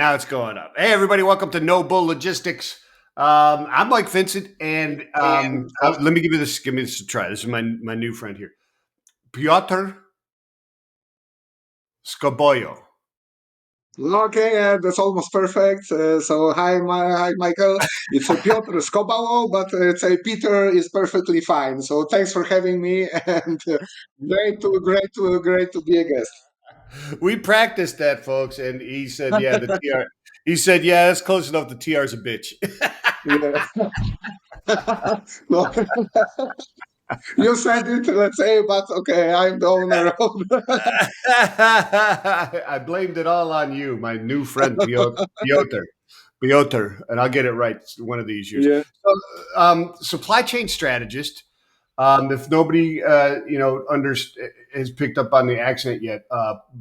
now it's going up. Hey, everybody, welcome to No Bull Logistics. I'm Mike Vincent, and let me give you this. Give me this a try. This is my new friend here, Piotr Skobalo. Okay, that's almost perfect. So hi, Michael. It's a Piotr Skobalo, but it's a Peter is perfectly fine. So thanks for having me, and great to be a guest. We practiced that, folks, and he said, "Yeah, the TR." He said, "Yeah, that's close enough. The TR's a bitch." Yeah. No, you said it, let's say, but okay, I'm the owner of. I blamed it all on you, my new friend Piotr, and I'll get it right one of these years. Yeah. So, supply chain strategist. If nobody, has picked up on the accent yet,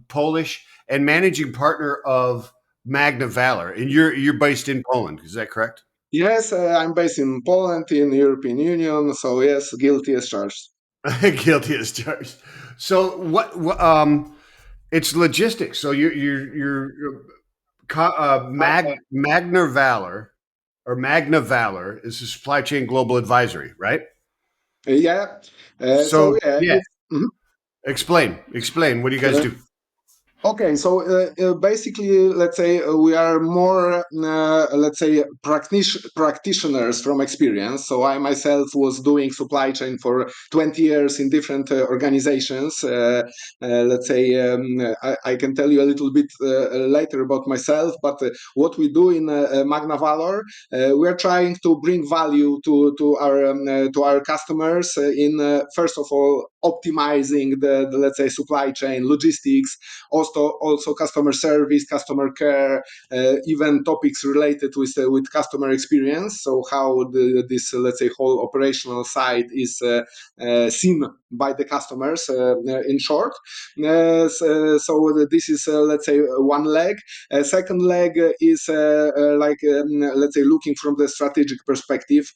Polish and managing partner of Magna Valor, and you're based in Poland. Is that correct? Yes, I'm based in Poland, in the European Union. So yes, guilty as charged. Guilty as charged. So it's logistics. So Magna Valor or Magna Valor is a supply chain global advisory, right? Yeah. So So yeah, yeah, it's. Mhm. explain. What do you guys do? Okay, so basically, let's say we are more, let's say, practitioners from experience. So I myself was doing supply chain for 20 years in different organizations. Let's say I can tell you a little bit later about myself, but what we do in Magna Valor, we are trying to bring value to our customers in first of all optimizing the let's say supply chain logistics, also customer service, customer care, even topics related with customer experience. So how this let's say whole operational side is seen by the customers. In short, so this is let's say one leg. Second leg is let's say looking from the strategic perspective.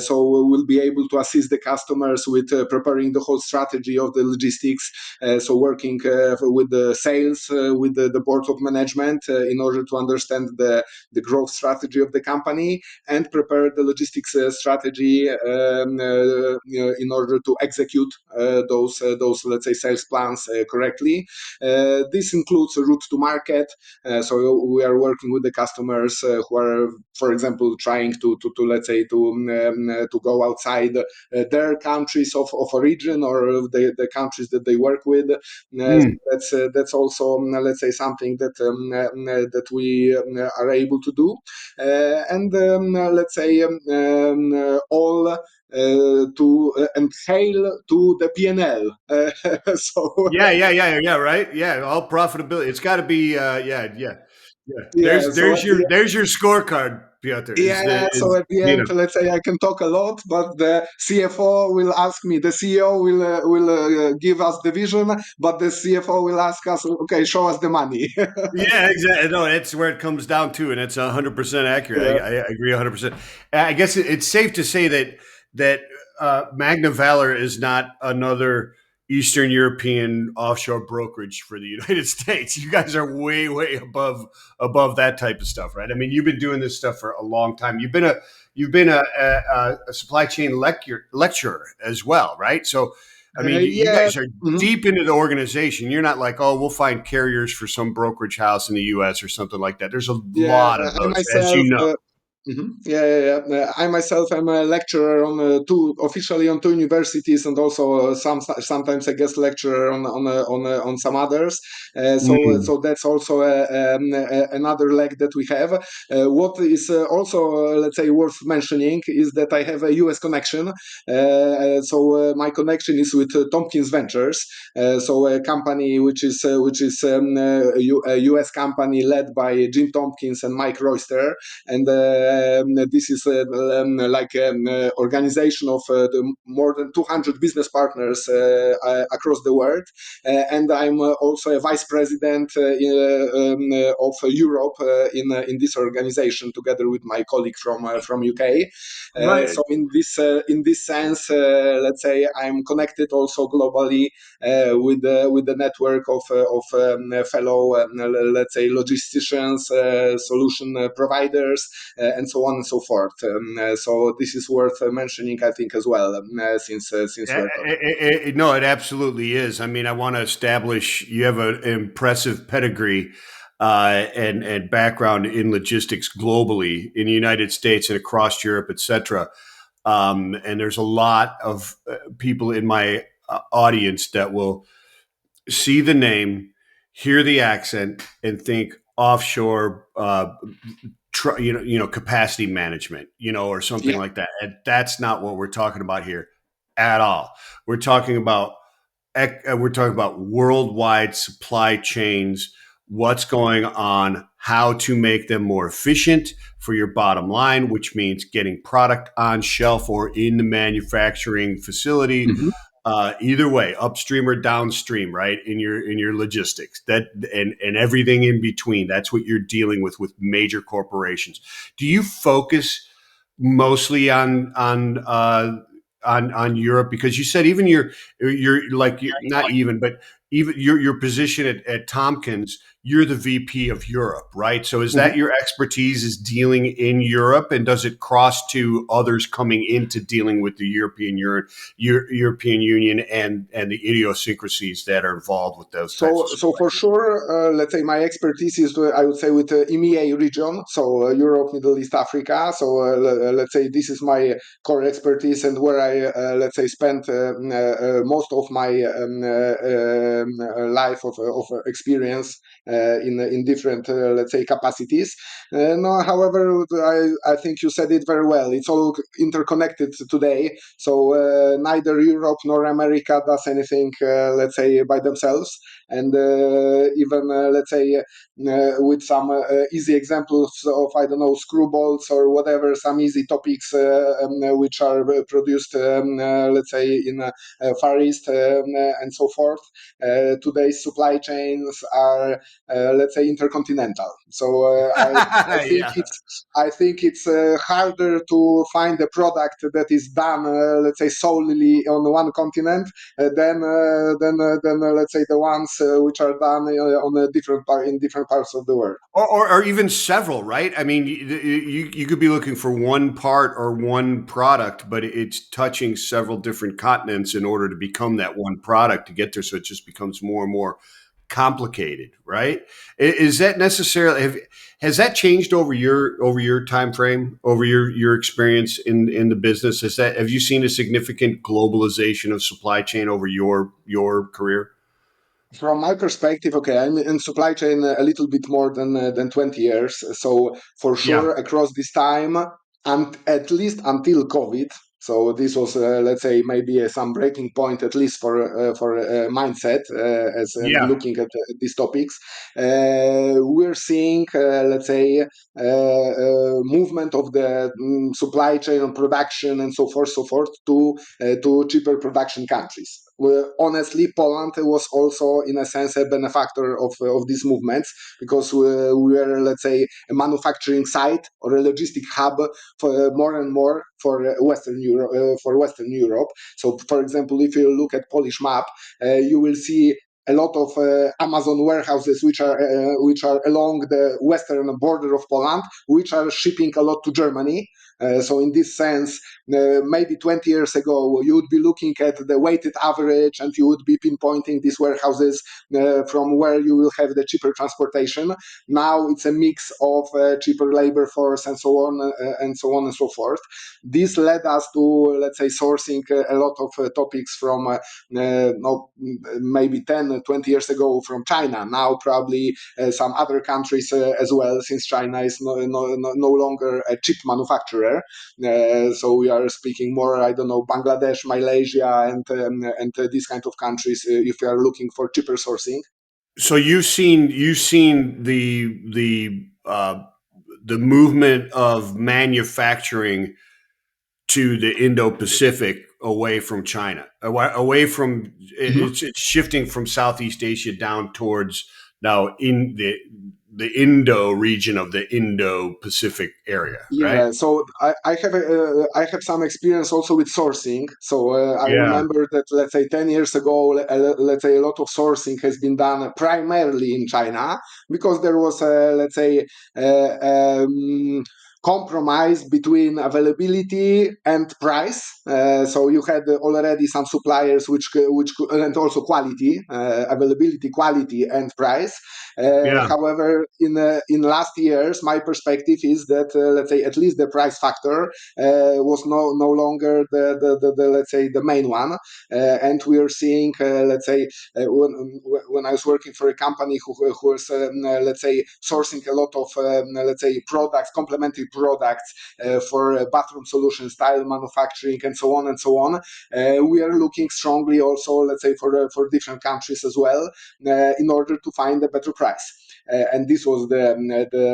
So we'll be able to assist the customers with preparing the whole strategy of the logistics. So working with the sales, with the board of management in order to understand the growth strategy of the company and prepare the logistics strategy in order to execute those let's say sales plans correctly. This includes a route to market. So we are working with the customers who are, for example, trying to let's say to go outside their countries of origin or the countries that they work with. That's also let's say something that we are able to do, and let's say all to entail to the P&L. So Yeah. Right. Yeah, all profitability. It's got to be. Yeah. yeah, so There's your scorecard, Piotr. yeah, so at the end, let's say I can talk a lot, but the CFO will ask me. The CEO will give us the vision, but the CFO will ask us, okay, show us the money. Yeah, exactly. No, that's where it comes down to, and it's 100% accurate. Yeah. I agree 100%. I guess it's safe to say that Magna Valor is not another Eastern European offshore brokerage for the United States. You guys are way above that type of stuff, right? I mean, you've been doing this stuff for a long time. You've been a supply chain lecturer as well, right? So I mean, you Yeah. guys are Mhm. deep into the organization. You're not like, oh, we'll find carriers for some brokerage house in the U.S. or something like that. There's a Yeah, lot of I those, as myself. you know. I myself am a lecturer on two officially on two universities, and also sometimes a guest lecturer on some others. So Mm. that's also another leg that we have. What is also let's say worth mentioning is that I have a U.S. connection. So my connection is with Tompkins Ventures, so a company which is a U.S. company led by Jim Tompkins and Mike Royster, and This is like an organization of more than 200 business partners across the world. And I'm also a vice president of Europe in this organization, together with my colleague from UK. Right. So in this sense, let's say I'm connected also globally with the network of fellow, let's say, logisticians, solution providers, and so on and so forth. So this is worth mentioning, I think, as well, since we're talking. No, it absolutely is. I mean, I want to establish you have an impressive pedigree and background in logistics globally in the United States and across Europe, et cetera. And there's a lot of people in my audience that will see the name, hear the accent, and think offshore, capacity management, or something Yeah. like that. And that's not what we're talking about here at all. We're talking about worldwide supply chains, what's going on, how to make them more efficient for your bottom line, which means getting product on shelf or in the manufacturing facility, Mhm. either way, upstream or downstream, right? In your logistics, that and everything in between. That's what you're dealing with major corporations. Do you focus mostly on Europe, because you said even you're like you not even but even your position at Tompkins, you're the VP of Europe, right? So is that Mhm. your expertise, is dealing in Europe, and does it cross to others coming into dealing with the European Union and the idiosyncrasies that are involved with those types of So supply for chains? sure, let's say my expertise is, I would say, with the EMEA region, so Europe, Middle East, Africa. So let's say this is my core expertise, and where I, let's say, spent most of my life of experience in different, let's say, capacities. No, however, I think you said it very well. It's all interconnected today. So neither Europe nor America does anything, let's say, by themselves. And even, let's say, with some easy examples of, I don't know, screwballs or whatever, some easy topics which are produced, let's say, in Far East, and so forth. Today's supply chains are, let's say, intercontinental. So Yeah. I think it's harder to find a product that is done, let's say, solely on one continent than let's say the ones which are done on a in different parts of the world. Or even several, right? I mean, you could be looking for one part or one product, but it's touching several different continents in order to become that one product to get there. So it just becomes more and more complicated, right? Is that necessarily has that changed over your time frame, over your experience in the business? Have you seen a significant globalization of supply chain over your career? From my perspective, okay, I'm in supply chain a little bit more than 20 years. So for Yeah. sure, across this time, and at least until COVID. So this was, let's say, maybe some breaking point, at least for mindset, as Yeah. looking at these topics. We're seeing, let's say, movement of the supply chain and production and so forth to cheaper production countries. Well, honestly, Poland was also, in a sense, a benefactor of these movements, because we are, let's say, a manufacturing site or a logistic hub for more and more for Western Europe. So, for example, if you look at Polish map, you will see a lot of Amazon warehouses which are along the western border of Poland, which are shipping a lot to Germany. So in this sense, maybe 20 years ago, you would be looking at the weighted average and you would be pinpointing these warehouses from where you will have the cheaper transportation. Now it's a mix of cheaper labor force and so on and so on and so forth. This led us to, let's say, sourcing a lot of topics from no, maybe 10, 20 years ago from China. Now probably some other countries as well, since China is no longer a chip manufacturer. So we are speaking more, I don't know, Bangladesh, Malaysia, and these kind of countries. If you are looking for cheaper sourcing. So you've seen the movement of manufacturing to the Indo-Pacific away from China, away from it's shifting from Southeast Asia down towards now in the Indo region of the Indo-Pacific area, right? Yeah, so I have some experience also with sourcing. So I Yeah, remember that, let's say, 10 years ago, let's say a lot of sourcing has been done primarily in China because there was a, let's say, uh, um, compromise between availability and price. So you had already some suppliers and also quality, availability, quality, and price. yeah, However, in last years, my perspective is that, let's say, at least the price factor was no longer the let's say the main one, and we are seeing, let's say, when I was working for a company who was, let's say, sourcing a lot of, let's say, products, complementary products for bathroom solutions, tile manufacturing, and so on and so on. We are looking strongly also, let's say, for different countries as well, in order to find a better price. And this was the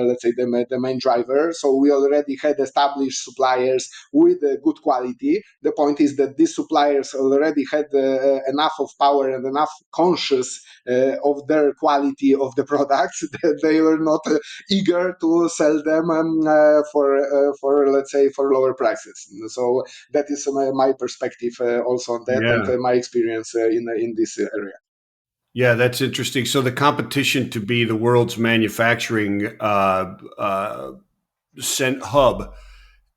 let's say the main driver. So we already had established suppliers with good quality. The point is that these suppliers already had enough of power and enough conscious of their quality of the products that they were not eager to sell them for, let's say, for lower prices. So that is my perspective also on that, and yeah, my experience in this area. yeah. That's interesting. So the competition to be the world's manufacturing hub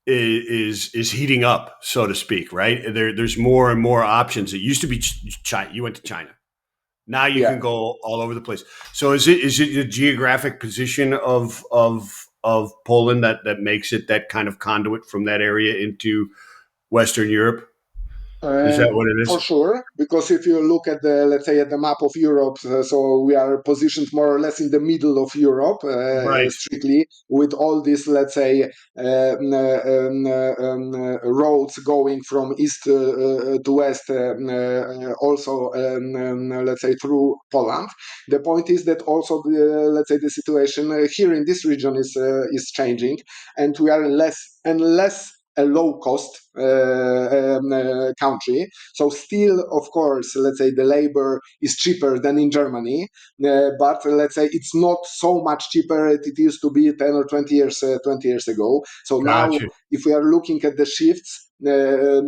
is heating up, so to speak. Right there's more and more options. It used to be China. You went to China. Now you Yeah. can go all over the place. So is it the geographic position of Poland that makes it that kind of conduit from that area into Western Europe? Is that what it For is? sure, because if you look at the, let's say, at the map of Europe, so we are positioned more or less in the middle of Europe, Right. strictly, with all these, let's say, roads going from east to west, also, let's say, through Poland. The point is that also the, let's say, the situation here in this region is changing, and we are less and less a low cost country. So still, of course, let's say the labor is cheaper than in Germany, but let's say it's not so much cheaper as it used to be 10 or 20 years ago. So now, Gotcha. if we are looking at the shifts, there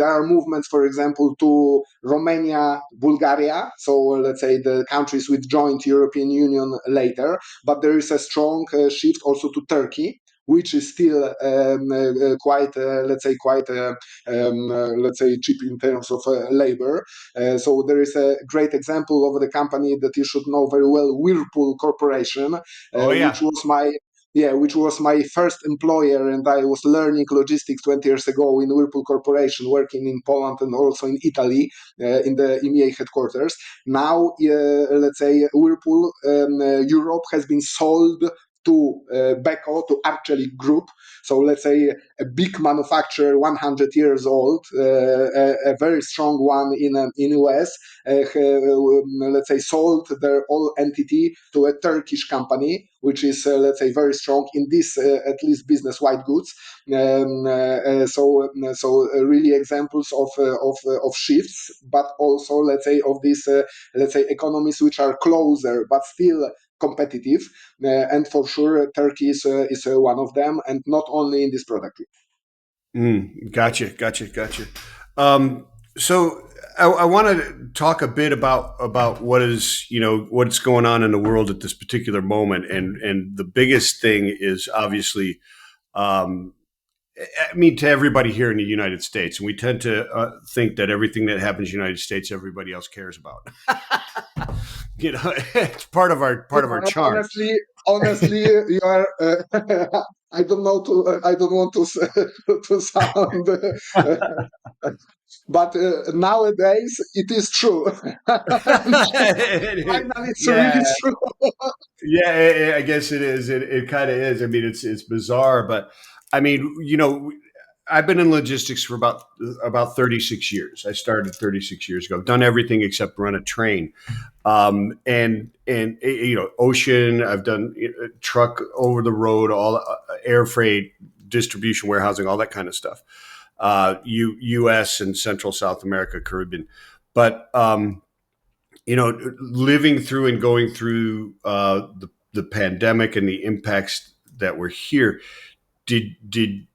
are movements, for example, to Romania, Bulgaria. So let's say the countries which joined European Union later, but there is a strong shift also to Turkey, which is still quite, let's say, quite, let's say, cheap in terms of labor. So there is a great example of the company that you should know very well, Whirlpool Corporation, Oh which yeah. was my which was my first employer, and I was learning logistics 20 years ago in Whirlpool Corporation, working in Poland and also in Italy, in the EMEA headquarters. Now, let's say, Whirlpool Europe has been sold to Beko, to actually group. So let's say a big manufacturer, 100 years old, a very strong one in US, let's say, sold their whole entity to a Turkish company, which is, let's say, very strong in this, at least business white goods. Really examples of shifts, but also, let's say, of these, let's say, economies which are closer but still competitive, and for sure Turkey is one of them, and not only in this product group. Gotcha. Um, so I want to talk a bit about what is what's going on in the world at this particular moment, and the biggest thing is obviously, um, I mean, to everybody here in the United States, and we tend to think that everything that happens in the United States, everybody else cares about. It's part of our charm. Honestly, you are. I don't know to. I don't want to to sound. But nowadays it is true. Finally, it's really Yeah, true. yeah. I guess it is. It kind of is. I mean, it's bizarre, but I mean, I've been in logistics for about 36 years. I started 36 years ago. I've done everything except run a train. Ocean. I've done truck over the road, all air freight, distribution, warehousing, all that kind of stuff. U.S. and Central South America, Caribbean, but living through and going through the pandemic and the impacts that were here. Did did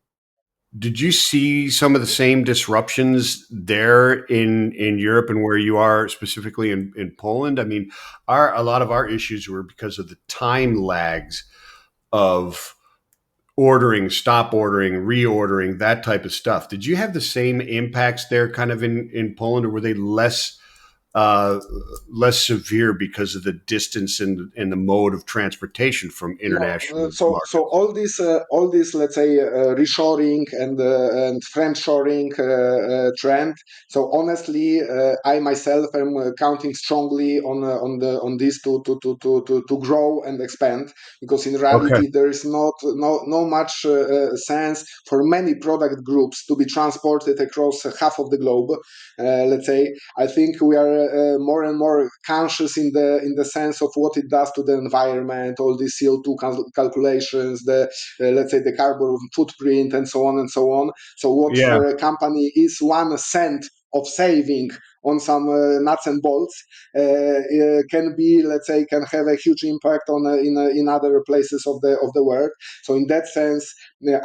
did you see some of the same disruptions there in Europe and where you are specifically in Poland? I mean, a lot of our issues were because of the time lags of ordering, stop ordering, reordering, that type of stuff. Did you have the same impacts there kind of in Poland, or were they uh, less severe because of the distance and the mode of transportation from No, international so markets? all this, let's say, reshoring and friendshoring trend. So honestly, I myself am counting strongly on this to grow and expand, because in Okay. reality there is not no much sense for many product groups to be transported across half of the globe. Let's say, I think we are more and more conscious in the sense of what it does to the environment, all these CO2 calculations, the let's say the carbon footprint, and so on and so on. So what Yeah. for a company is 1 cent of saving on some nuts and bolts can be, let's say, can have a huge impact on in other places of the world. So in that sense,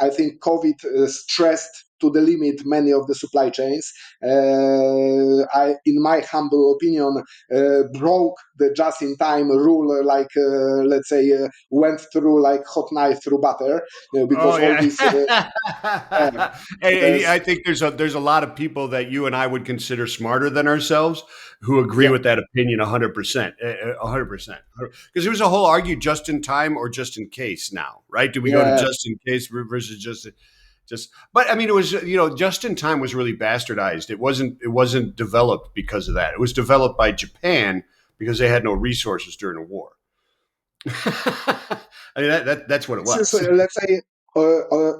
I think COVID stressed to the limit many of the supply chains. In my humble opinion, broke the just-in-time rule, like let's say, went through like hot knife through butter, Oh because all yeah. these, yeah, And there's I think there's a lot of people that you and I would consider smarter than ourselves who agree yeah, with that opinion 100%. 100%. Because there was a whole argue just in time or just in case now, right? Do we go to yeah. just in case versus just but I mean it was just in time was really bastardized. It wasn't developed because of that. It was developed by Japan because they had no resources during the war. I mean that's what it This is, was. let's say,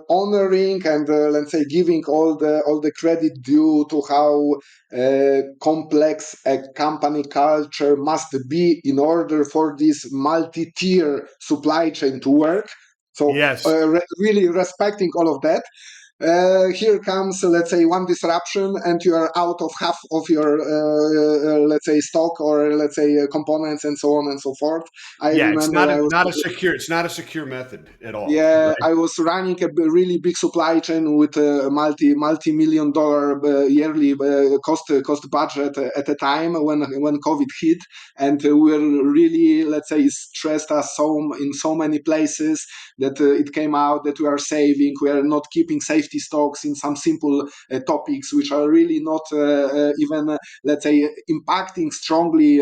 honoring and, let's say, giving all the credit due to how complex a company culture must be in order for this multi-tier supply chain to work. So Yes. really respecting all of that. Here comes, let's say, one disruption, and you are out of half of your, let's say, stock, or let's say, components, and so on and so forth. I Yeah, it's remember I was, not a secure method at all, yeah, right? I was running a really big supply chain with a multi-million dollar yearly cost budget at a time when COVID hit, and we were really, let's say, stressed us in so many places that it came out that we are saving, we are not keeping safety stocks in some simple topics which are really not even, let's say, impacting strongly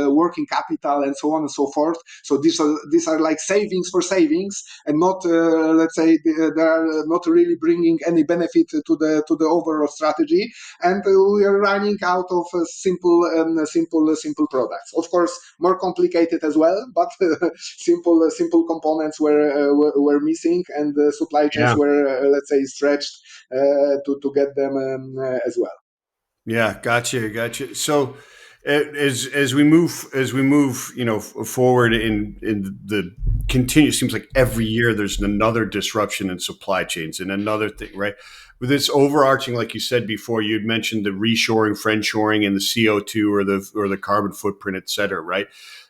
working capital, and so on and so forth. So these are like savings for savings, and not, let's say, they are not really bringing any benefit to the overall strategy. And we are running out of simple products, of course more complicated as well, but simple components were missing, and the supply chains Yeah. were, let's say, stretched to get them as well. Yeah, gotcha. So, as we move, forward in the continue. Seems like every year there's another disruption in supply chains and another thing, right? With this overarching, like you said before, you'd mentioned the reshoring, friendshoring, and the CO2 or the carbon footprint, et cetera, right?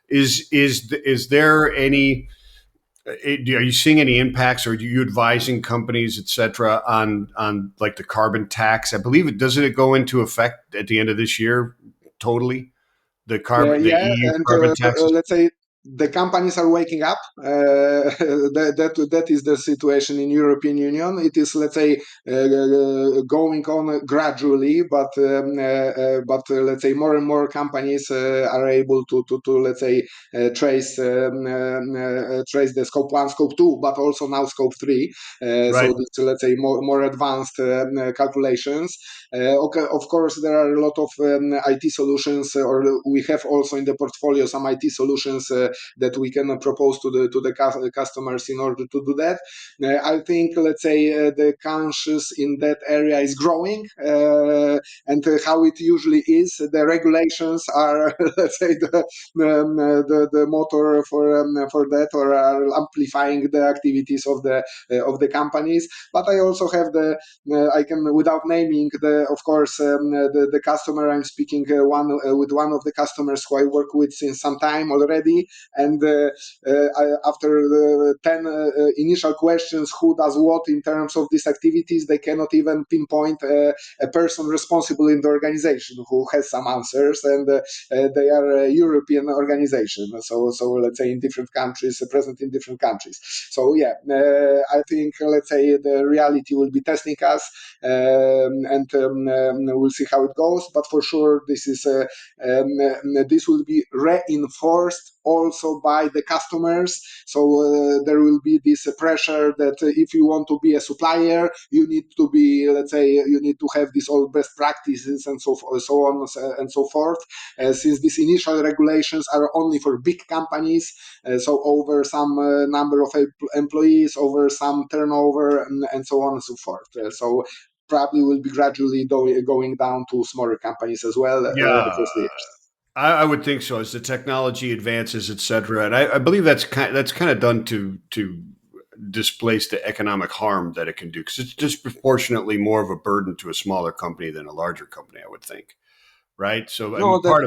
Is there any are you seeing any impacts, or are you advising companies, et cetera, on like the carbon tax? I believe doesn't it go into effect at the end of this year totally? The Yeah, EU and carbon taxes. let's say the companies are waking up. That is the situation in European Union. It is, let's say, going on gradually, but let's say more and more companies are able to let's say, trace the scope one, scope two, but also now scope three. Right. So this, let's say, more advanced calculations. Okay, of course, there are a lot of IT solutions, or we have also in the portfolio some IT solutions that we can propose to the customers in order to do that. I think, let's say, the conscious in that area is growing, and how it usually is, the regulations are, let's say, the motor for that, or are amplifying the activities of the companies. But I also have I can, without naming the, of course, the customer I'm speaking with one of the customers who I work with since some time already, and after the 10 initial questions, who does what in terms of these activities, they cannot even pinpoint a person responsible in the organization who has some answers, and they are a European organization, so let's say in different countries, present in different countries. So yeah, I think, let's say, the reality will be testing us, and we'll see how it goes. But for sure, this will be reinforced also by the customers. So there will be this pressure that if you want to be a supplier, you need to be, let's say, you need to have these all best practices and so on and so forth. Since these initial regulations are only for big companies, so over some number of employees, over some turnover, and so on and so forth. So probably will be gradually going down to smaller companies as well the Yeah, first years. I would think so. As the technology advances, et cetera, and I believe that's kind of done to displace the economic harm that it can do, because it's disproportionately more of a burden to a smaller company than a larger company, I would think. Right. So, I No, mean, that part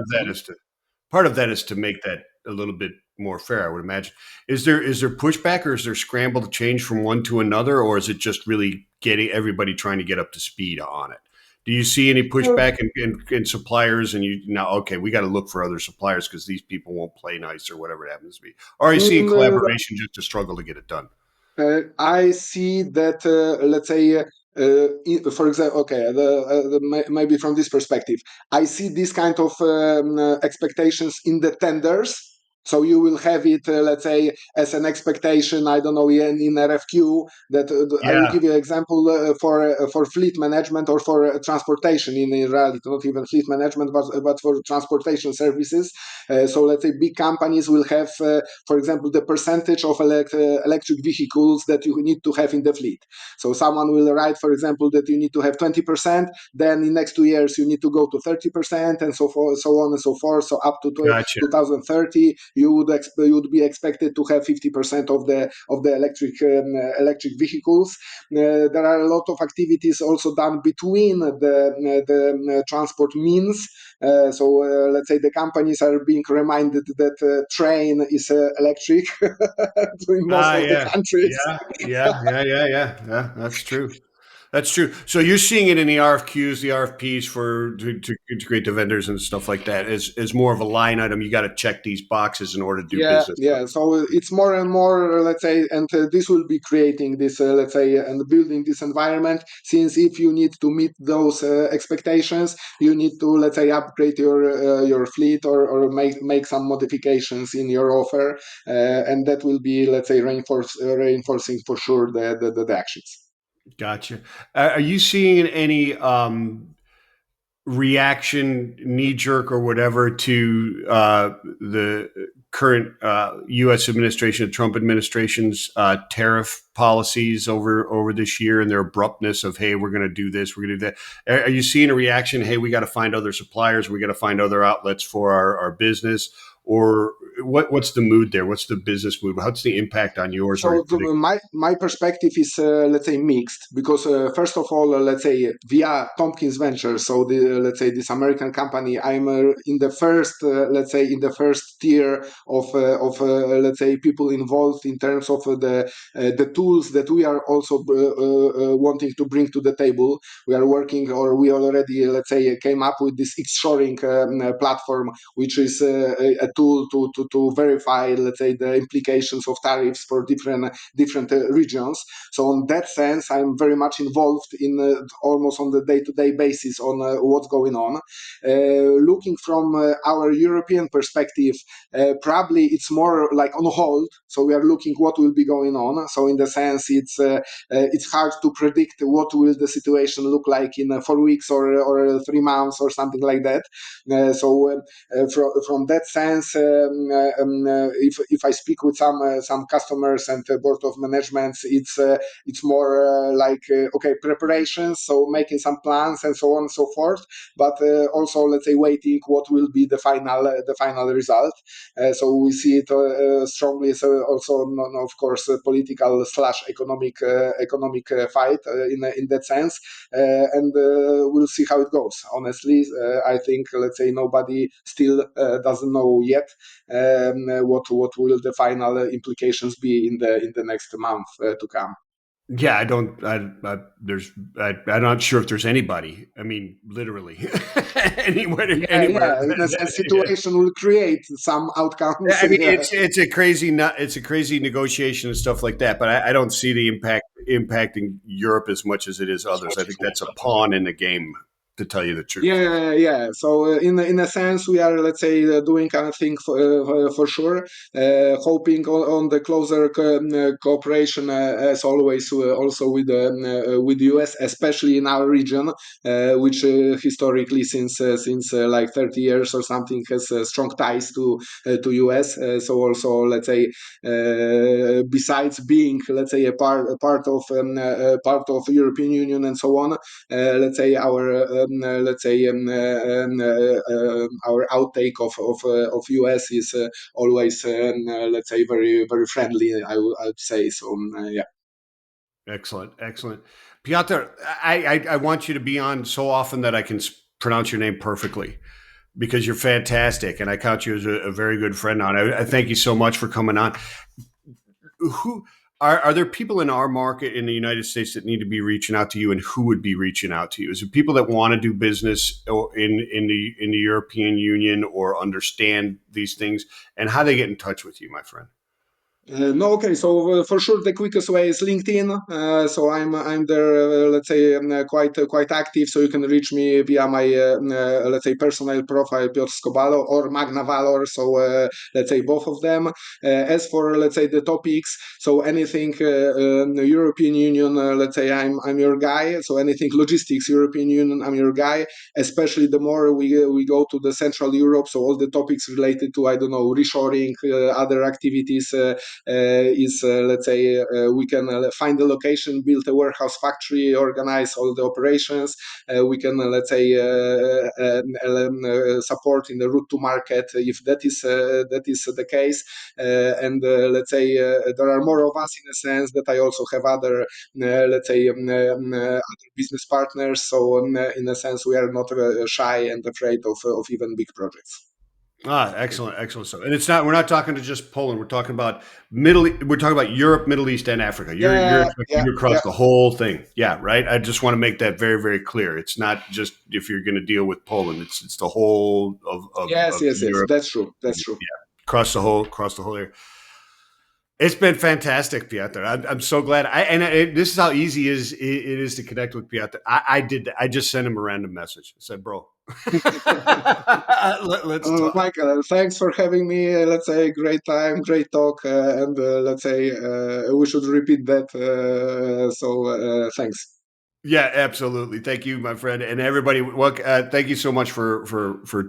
of that is to make that a little bit more fair, I would imagine. Is there pushback, or is there scramble to change from one to another, or is it just really getting everybody trying to get up to speed on it? Do you see any pushback in suppliers, and you now, okay, we got to look for other suppliers because these people won't play nice or whatever it happens to be? Or are you seeing uh, collaboration just to struggle to get it done? I see that, let's say, for example, okay, maybe from this perspective, I see this kind of expectations in the tenders. So you will have it, let's say, as an expectation. I don't know, in RFQ. That I will Yeah. give you an example for fleet management, or for transportation. In reality, not even fleet management, but for transportation services. So let's say big companies will have, for example, the percentage of electric vehicles that you need to have in the fleet. So someone will write, for example, that you need to have 20%, then in next 2 years you need to go to 30%, and so forth, so on and so forth. So up to Gotcha. 2030, you would be expected to have 50% of the electric vehicles. There are a lot of activities also done between the transport means. Let's say the companies are being reminded that train is electric in most Ah, of the yeah, countries. yeah. That's true. That's true. So you're seeing it in the RFQs, the RFPs for to integrate the vendors and stuff like that as more of a line item. You got to check these boxes in order to do Yeah, business. yeah. So it's more and more, let's say, and this will be creating this, let's say, and building this environment. Since if you need to meet those expectations, you need to, let's say, upgrade your fleet, or make some modifications in your offer, and that will be, let's say, reinforcing for sure the actions. Gotcha. Are you seeing any reaction, knee jerk, or whatever to the current U.S. administration, Trump administration's tariff policies over this year, and their abruptness of, hey, we're going to do this, we're going to do that? Are you seeing a reaction? Hey, we got to find other suppliers, we got to find other outlets for our business, or what's the mood there? What's the business mood? What's the impact on yours? Or So my perspective is, let's say, mixed, because first of all, let's say, via Tompkins Ventures, so let's say this American company, I'm in the first, let's say, in the first tier of let's say, people involved in terms of the tools that we are also wanting to bring to the table. We are working, or we already, let's say, came up with this X-shoring platform, which is a tool to verify, let's say, the implications of tariffs for different regions. So in that sense, I'm very much involved in, almost on the day-to-day basis, on what's going on. Looking from our European perspective, probably it's more like on hold. So we are looking what will be going on. So in the sense, it's hard to predict what will the situation look like in 4 weeks, or 3 months, or something like that. From that sense, if I speak with some customers and board of managements, it's more like okay, preparations, so making some plans and so on and so forth, but also, let's say, waiting what will be the final result. So we see it strongly. So also, of course, a political slash economic fight in that sense, and we'll see how it goes. Honestly, I think, let's say, nobody still doesn't know yet what will the final implications be in the next month to come. Yeah, I don't. I'm not sure if there's anybody. I mean, literally, Yeah, anywhere. yeah. In a sense, situation will create some outcomes. I mean, Yeah. it's a crazy it's a crazy negotiation and stuff like that. But I don't see the impact impacting Europe as much as it is others. I think that's a pawn in the game, to tell you the truth. Yeah, yeah. So in a sense, we are, let's say, doing kind of thing for sure, hoping on the closer cooperation as always, also with the US, especially in our region, which historically since like 30 years or something has strong ties to US. So also, let's say, besides being, let's say, part of European Union and so on, let's say our outtake of US is always let's say very friendly. I would say so. Yeah. Excellent, excellent, Piotr. I want you to be on so often that I can pronounce your name perfectly, because you're fantastic, and I count you as a very good friend. On, I thank you so much for coming on. Who are there people in our market in the United States that need to be reaching out to you, and who would be reaching out to you? Is it people that want to do business in the European Union or understand these things, and how they get in touch with you, my friend? No, okay. So for sure, the quickest way is LinkedIn. So I'm there, let's say, quite active. So you can reach me via my let's say personal profile, Piotr Skobalo, or Magna Valor. So let's say both of them. As for, let's say, the topics, so anything European Union, let's say, I'm your guy. So anything logistics European Union, I'm your guy. Especially the more we go to the Central Europe, so all the topics related to, I don't know, reshoring, other activities. Is let's say we can find a location, build a warehouse factory, organize all the operations. We can let's say support in the route to market if that is the case. And let's say there are more of us in a sense that I also have other let's say other business partners. So in a sense, we are not shy and afraid of even big projects. Ah, excellent, excellent stuff. And it's not, we're not talking to just Poland. We're talking about we're talking about Europe, Middle East, and Africa. You're Yeah, expecting yeah, to across yeah. the whole thing. Yeah, right. I just want to make that very, very clear. It's not just if you're going to deal with Poland. It's the whole Yes, of yes, yes. Europe. That's true. Yeah, That's true. across the whole area. It's been fantastic, Piotr. I'm so glad. This is how easy it is to connect with Piotr. I did. I just sent him a random message. I said, "Bro, let's talk." Michael, thanks for having me. Let's say great time, great talk, and let's say we should repeat that. So thanks. Yeah, absolutely. Thank you, my friend, and everybody. Well, thank you so much for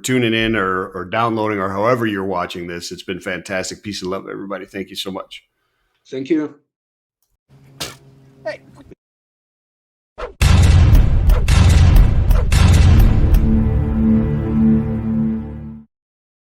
tuning in or downloading or however you're watching this. It's been fantastic. Peace and love, everybody. Thank you so much. Thank you. Hey,